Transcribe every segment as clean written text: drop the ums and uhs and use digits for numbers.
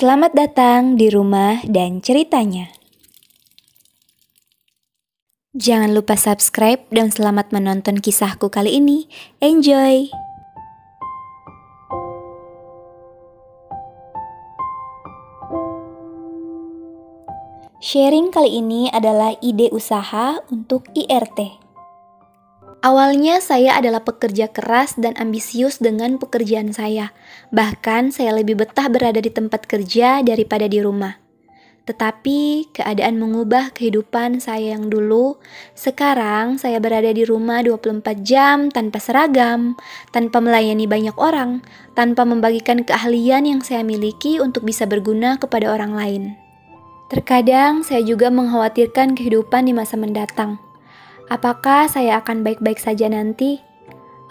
Selamat datang di Rumah dan Ceritanya. Jangan lupa subscribe dan selamat menonton kisahku kali ini. Enjoy! Sharing kali ini adalah ide usaha untuk IRT. Awalnya saya adalah pekerja keras dan ambisius dengan pekerjaan saya. Bahkan saya lebih betah berada di tempat kerja daripada di rumah. Tetapi keadaan mengubah kehidupan saya yang dulu. Sekarang saya berada di rumah 24 jam tanpa seragam, tanpa melayani banyak orang, tanpa membagikan keahlian yang saya miliki untuk bisa berguna kepada orang lain. Terkadang saya juga mengkhawatirkan kehidupan di masa mendatang. Apakah saya akan baik-baik saja nanti?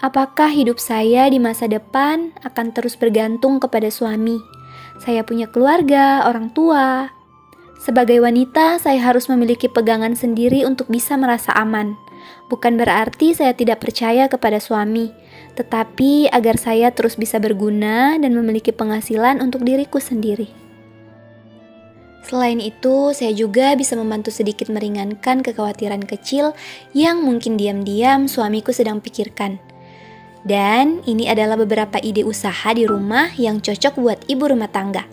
Apakah hidup saya di masa depan akan terus bergantung kepada suami? Saya punya keluarga, orang tua. Sebagai wanita, saya harus memiliki pegangan sendiri untuk bisa merasa aman. Bukan berarti saya tidak percaya kepada suami, tetapi agar saya terus bisa berguna dan memiliki penghasilan untuk diriku sendiri. Selain itu, saya juga bisa membantu sedikit meringankan kekhawatiran kecil yang mungkin diam-diam suamiku sedang pikirkan. Dan ini adalah beberapa ide usaha di rumah yang cocok buat ibu rumah tangga.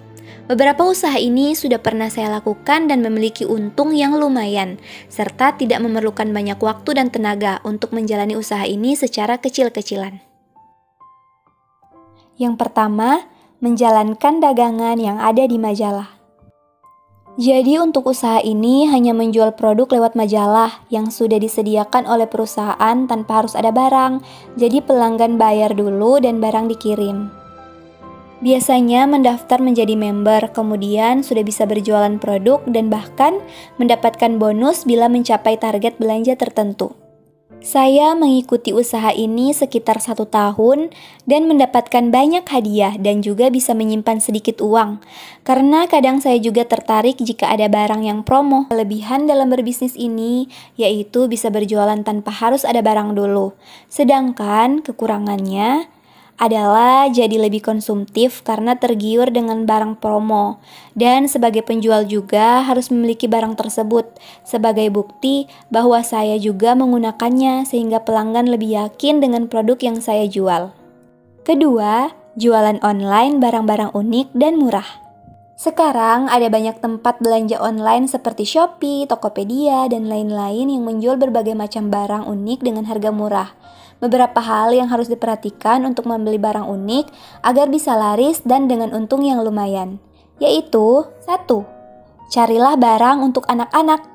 Beberapa usaha ini sudah pernah saya lakukan dan memiliki untung yang lumayan, serta tidak memerlukan banyak waktu dan tenaga untuk menjalani usaha ini secara kecil-kecilan. Yang pertama, menjalankan dagangan yang ada di majalah. Jadi untuk usaha ini hanya menjual produk lewat majalah yang sudah disediakan oleh perusahaan tanpa harus ada barang. Jadi pelanggan bayar dulu dan barang dikirim. Biasanya mendaftar menjadi member, kemudian sudah bisa berjualan produk dan bahkan mendapatkan bonus bila mencapai target belanja tertentu. Saya mengikuti usaha ini sekitar 1 tahun dan mendapatkan banyak hadiah dan juga bisa menyimpan sedikit uang. Karena kadang saya juga tertarik jika ada barang yang promo. Kelebihan dalam berbisnis ini yaitu bisa berjualan tanpa harus ada barang dulu. Sedangkan kekurangannya adalah jadi lebih konsumtif karena tergiur dengan barang promo. Dan sebagai penjual juga harus memiliki barang tersebut sebagai bukti bahwa saya juga menggunakannya sehingga pelanggan lebih yakin dengan produk yang saya jual. Kedua, jualan online barang-barang unik dan murah. Sekarang ada banyak tempat belanja online seperti Shopee, Tokopedia, dan lain-lain yang menjual berbagai macam barang unik dengan harga murah. Beberapa hal yang harus diperhatikan untuk membeli barang unik agar bisa laris dan dengan untung yang lumayan, yaitu 1. Carilah barang untuk anak-anak.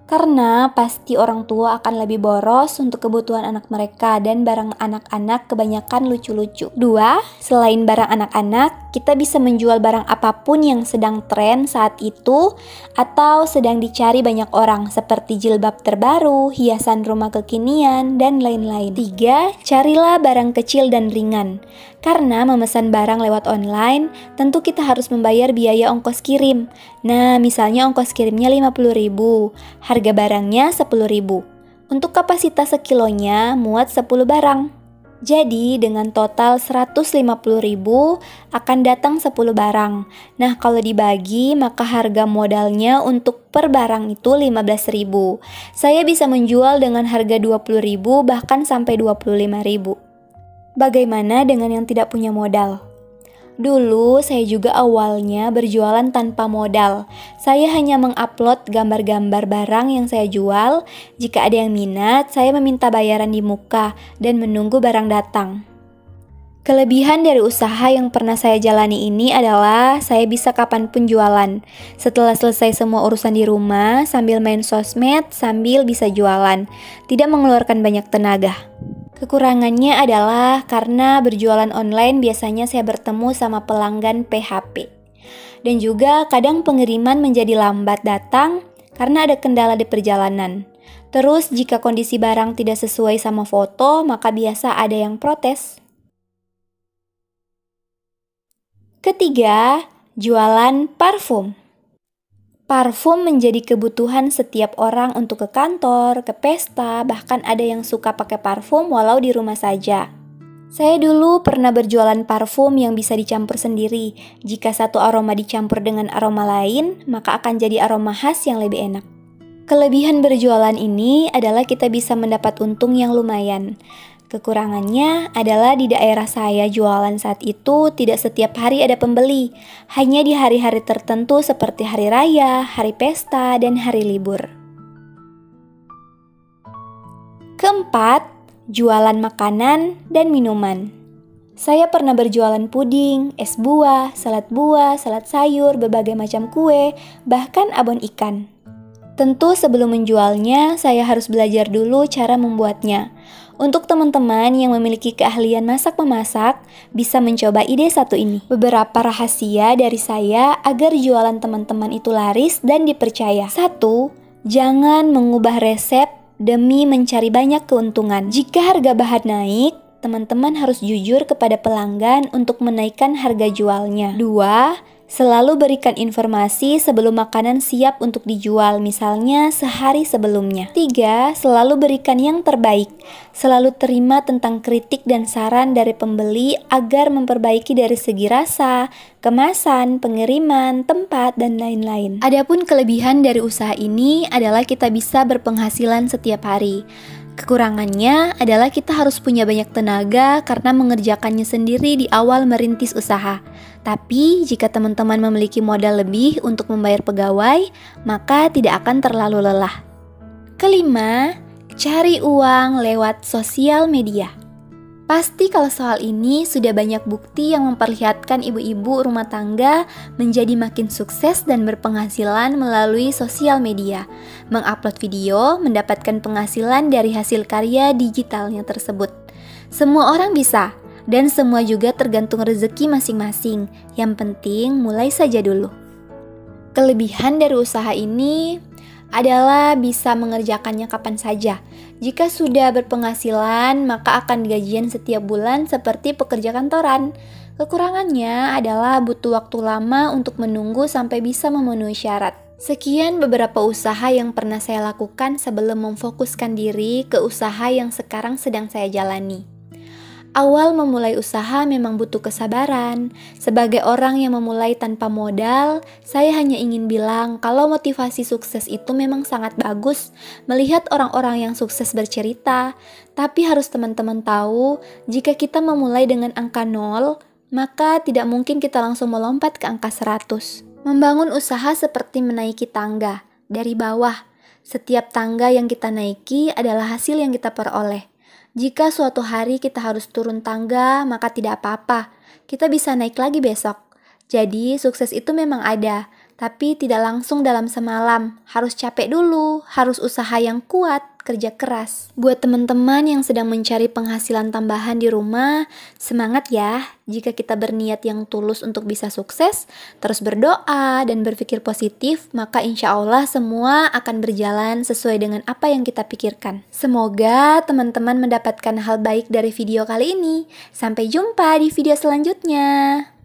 Karena pasti orang tua akan lebih boros untuk kebutuhan anak mereka dan barang anak-anak kebanyakan lucu-lucu. 2. Selain barang anak-anak, kita bisa menjual barang apapun yang sedang tren saat itu atau sedang dicari banyak orang seperti jilbab terbaru, hiasan rumah kekinian, dan lain-lain. 3. Carilah barang kecil dan ringan. Karena memesan barang lewat online, tentu kita harus membayar biaya ongkos kirim. Nah, misalnya ongkos kirimnya 50.000, harga barangnya 10.000. Untuk kapasitas sekilonya muat 10 barang. Jadi dengan total 150.000 akan datang 10 barang. Nah, kalau dibagi maka harga modalnya untuk per barang itu 15.000. Saya bisa menjual dengan harga 20.000 bahkan sampai 25.000. Bagaimana dengan yang tidak punya modal? Dulu saya juga awalnya berjualan tanpa modal. Saya hanya mengupload gambar-gambar barang yang saya jual. Jika ada yang minat, saya meminta bayaran di muka dan menunggu barang datang. Kelebihan dari usaha yang pernah saya jalani ini adalah saya bisa kapanpun jualan. Setelah selesai semua urusan di rumah, sambil main sosmed, sambil bisa jualan. Tidak mengeluarkan banyak tenaga. Kekurangannya adalah karena berjualan online biasanya saya bertemu sama pelanggan PHP. Dan juga kadang pengiriman menjadi lambat datang karena ada kendala di perjalanan. Terus jika kondisi barang tidak sesuai sama foto, maka biasa ada yang protes. Ketiga, jualan parfum. Parfum menjadi kebutuhan setiap orang untuk ke kantor, ke pesta, bahkan ada yang suka pakai parfum walau di rumah saja. Saya dulu pernah berjualan parfum yang bisa dicampur sendiri. Jika satu aroma dicampur dengan aroma lain, maka akan jadi aroma khas yang lebih enak. Kelebihan berjualan ini adalah kita bisa mendapat untung yang lumayan. Kekurangannya adalah di daerah saya jualan saat itu tidak setiap hari ada pembeli, hanya di hari-hari tertentu seperti hari raya, hari pesta, dan hari libur. Keempat, jualan makanan dan minuman. Saya pernah berjualan puding, es buah, salad sayur, berbagai macam kue, bahkan abon ikan. Tentu sebelum menjualnya, saya harus belajar dulu cara membuatnya. Untuk teman-teman yang memiliki keahlian masak-memasak, bisa mencoba ide satu ini. Beberapa rahasia dari saya agar jualan teman-teman itu laris dan dipercaya. 1. Jangan mengubah resep demi mencari banyak keuntungan. Jika harga bahan naik, teman-teman harus jujur kepada pelanggan untuk menaikkan harga jualnya. 2. Selalu berikan informasi sebelum makanan siap untuk dijual, misalnya sehari sebelumnya. 3. Selalu berikan yang terbaik. Selalu terima tentang kritik dan saran dari pembeli agar memperbaiki dari segi rasa, kemasan, pengiriman, tempat, dan lain-lain. Adapun kelebihan dari usaha ini adalah kita bisa berpenghasilan setiap hari. Kekurangannya adalah kita harus punya banyak tenaga karena mengerjakannya sendiri di awal merintis usaha. Tapi jika teman-teman memiliki modal lebih untuk membayar pegawai, maka tidak akan terlalu lelah. Kelima, cari uang lewat sosial media. Pasti kalau soal ini sudah banyak bukti yang memperlihatkan ibu-ibu rumah tangga menjadi makin sukses dan berpenghasilan melalui sosial media. Mengupload video, mendapatkan penghasilan dari hasil karya digitalnya tersebut. Semua orang bisa, dan semua juga tergantung rezeki masing-masing. Yang penting mulai saja dulu. Kelebihan dari usaha ini adalah bisa mengerjakannya kapan saja. Jika sudah berpenghasilan, maka akan digajian setiap bulan seperti pekerja kantoran. Kekurangannya adalah butuh waktu lama untuk menunggu sampai bisa memenuhi syarat. Sekian beberapa usaha yang pernah saya lakukan sebelum memfokuskan diri ke usaha yang sekarang sedang saya jalani. Awal memulai usaha memang butuh kesabaran. Sebagai orang yang memulai tanpa modal, saya hanya ingin bilang kalau motivasi sukses itu memang sangat bagus melihat orang-orang yang sukses bercerita. Tapi harus teman-teman tahu, jika kita memulai dengan angka 0, maka tidak mungkin kita langsung melompat ke angka 100. Membangun usaha seperti menaiki tangga, dari bawah. Setiap tangga yang kita naiki adalah hasil yang kita peroleh. Jika suatu hari kita harus turun tangga, maka tidak apa-apa. Kita bisa naik lagi besok. Jadi, sukses itu memang ada, tapi tidak langsung dalam semalam. Harus capek dulu, harus usaha yang kuat, kerja keras. Buat teman-teman yang sedang mencari penghasilan tambahan di rumah, semangat ya. Jika kita berniat yang tulus untuk bisa sukses, terus berdoa dan berpikir positif, maka insya Allah semua akan berjalan sesuai dengan apa yang kita pikirkan. Semoga teman-teman mendapatkan hal baik dari video kali ini. Sampai jumpa di video selanjutnya.